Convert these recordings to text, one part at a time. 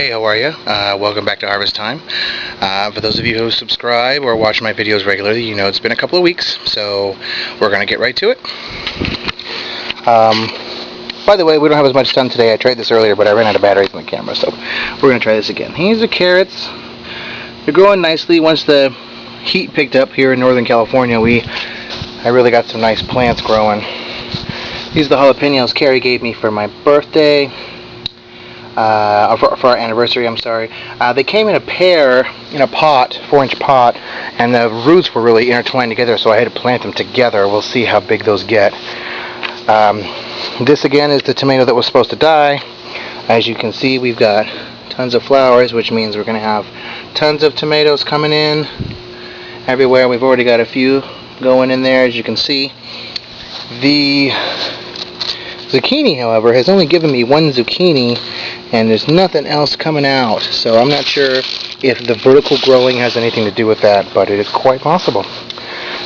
Hey, how are you? Welcome back to Harvest Time. For those of you who subscribe or watch my videos regularly, you know it's been a couple of weeks, so we're going to get right to it. By the way, we don't have as much sun today. I tried this earlier, but I ran out of batteries in the camera, so we're going to try this again. Here's the carrots. They're growing nicely. Once the heat picked up here in Northern California, I really got some nice plants growing. These are the jalapenos Carrie gave me for my birthday. For our anniversary, I'm sorry. They came in a pair in a pot, 4-inch pot, and the roots were really intertwined together, so I had to plant them together. We'll see how big those get. This again is the tomato that was supposed to die. As you can see, we've got tons of flowers, which means we're going to have tons of tomatoes coming in everywhere. We've already got a few going in there, as you can see. The zucchini, however, has only given me one zucchini, and there's nothing else coming out, so I'm not sure if the vertical growing has anything to do with that, but it is quite possible.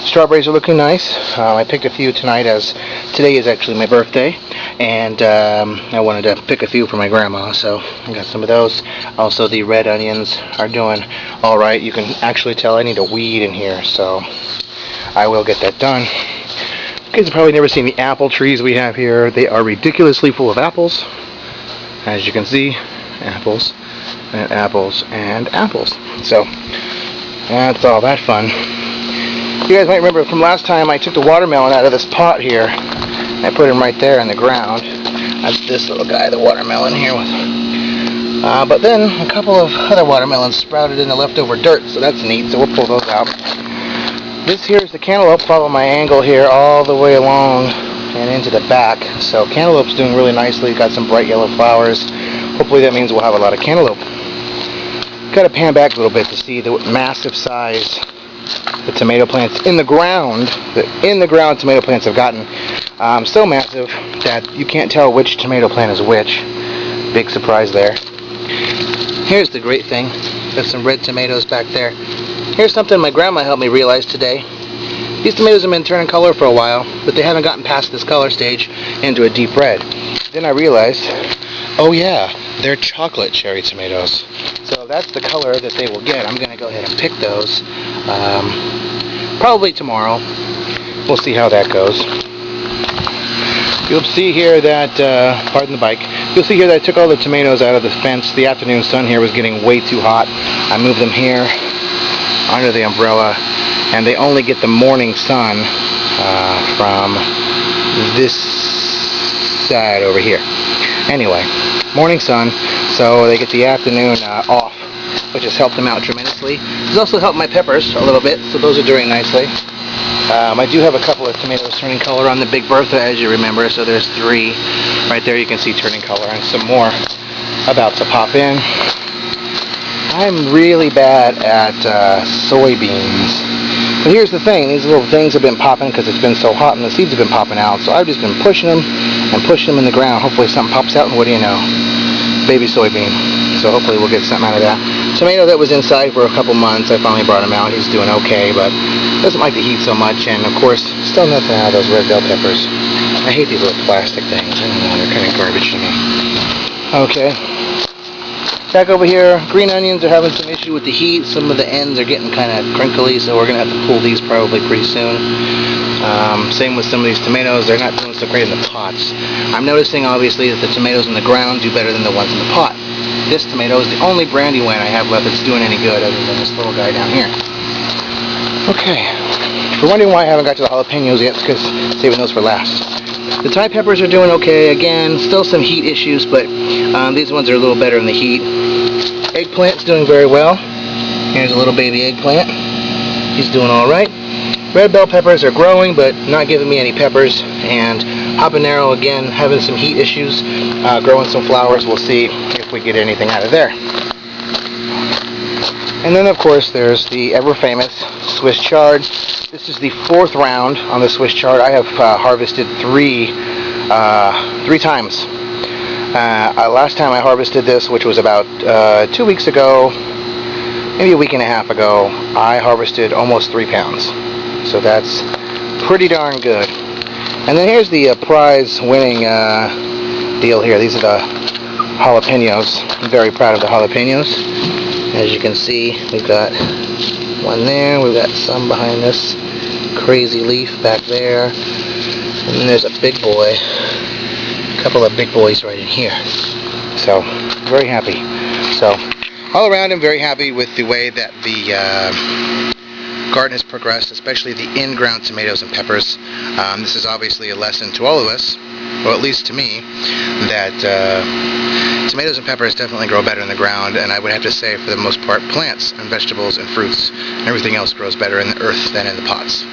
Strawberries are looking nice. I picked a few tonight, as today is actually my birthday, and I wanted to pick a few for my grandma, so I got some of those. Also, the red onions are doing alright. You can actually tell I need a weed in here, so I will get that done. You guys have probably never seen the apple trees we have here. They are ridiculously full of apples. As you can see, apples and apples and apples. So that's all that fun. You guys might remember from last time I took the watermelon out of this pot here. I put him right there in the ground. That's this little guy, the watermelon here. But then a couple of other watermelons sprouted in the leftover dirt, so that's neat. So we'll pull those out. This here is the cantaloupe. Follow my angle here all the way along and into the back. So cantaloupe's doing really nicely. Got some bright yellow flowers. Hopefully that means we'll have a lot of cantaloupe. Got to pan back a little bit to see the massive size the tomato plants in the ground. The in the ground tomato plants have gotten so massive that you can't tell which tomato plant is which. Big surprise there. Here's the great thing. There's some red tomatoes back there. Here's something my grandma helped me realize today. These tomatoes have been turning color for a while, but they haven't gotten past this color stage into a deep red. Then I realized, oh yeah, they're chocolate cherry tomatoes. So that's the color that they will get. I'm going to go ahead and pick those probably tomorrow. We'll see how that goes. You'll see here that, pardon the bike, you'll see here that I took all the tomatoes out of the fence. The afternoon sun here was getting way too hot. I moved them here under the umbrella, and they only get the morning sun from this side over here. Anyway, morning sun, so they get the afternoon off, which has helped them out tremendously. It's also helped my peppers a little bit, so those are doing nicely. I do have a couple of tomatoes turning color on the Big Bertha, as you remember, so there's 3 right there you can see turning color, and some more about to pop in. I'm really bad at soybeans. But here's the thing, these little things have been popping because it's been so hot and the seeds have been popping out. So I've just been pushing them and pushing them in the ground. Hopefully something pops out, and what do you know? Baby soybean. So hopefully we'll get something out of that. Tomato that was inside for a couple months, I finally brought him out. He's doing okay, but doesn't like the heat so much. And of course, still nothing out of those red bell peppers. I hate these little plastic things. I don't know, they're kind of garbage to me. Okay. Back over here, green onions are having some issue with the heat. Some of the ends are getting kind of crinkly, so we're going to have to pull these probably pretty soon. Same with some of these tomatoes. They're not doing so great in the pots. I'm noticing, obviously, that the tomatoes in the ground do better than the ones in the pot. This tomato is the only Brandywine I have left that's doing any good, other than this little guy down here. Okay. If you're wondering why I haven't got to the jalapenos yet, it's because I'm saving those for last. The Thai peppers are doing okay. Again, still some heat issues, but these ones are a little better in the heat. Eggplant's doing very well. Here's a little baby eggplant. He's doing alright. Red bell peppers are growing, but not giving me any peppers. And habanero, again, having some heat issues. Growing some flowers. We'll see if we get anything out of there. And then, of course, there's the ever-famous Swiss chard. This is the 4th round on the Swiss chard. I have harvested 3 times. Last time I harvested this, which was about 2 weeks ago, maybe a week and a half ago, I harvested almost 3 pounds. So that's pretty darn good. And then here's the prize winning deal here. These are the jalapenos. I'm very proud of the jalapenos. As you can see, we've got one there, we've got some behind this crazy leaf back there, and then there's a big boy, a couple of big boys right in here. So, very happy. So, all around I'm very happy with the way that the garden has progressed, especially the in-ground tomatoes and peppers. This is obviously a lesson to all of us, or at least to me, that tomatoes and peppers definitely grow better in the ground, and I would have to say for the most part plants and vegetables and fruits and everything else grows better in the earth than in the pots.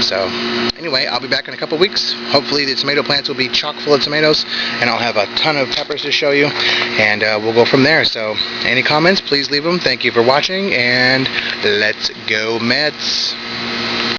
So anyway, I'll be back in a couple weeks. Hopefully the tomato plants will be chock full of tomatoes, and I'll have a ton of peppers to show you, and we'll go from there. So any comments, please leave them. Thank you for watching, and let's go Mets!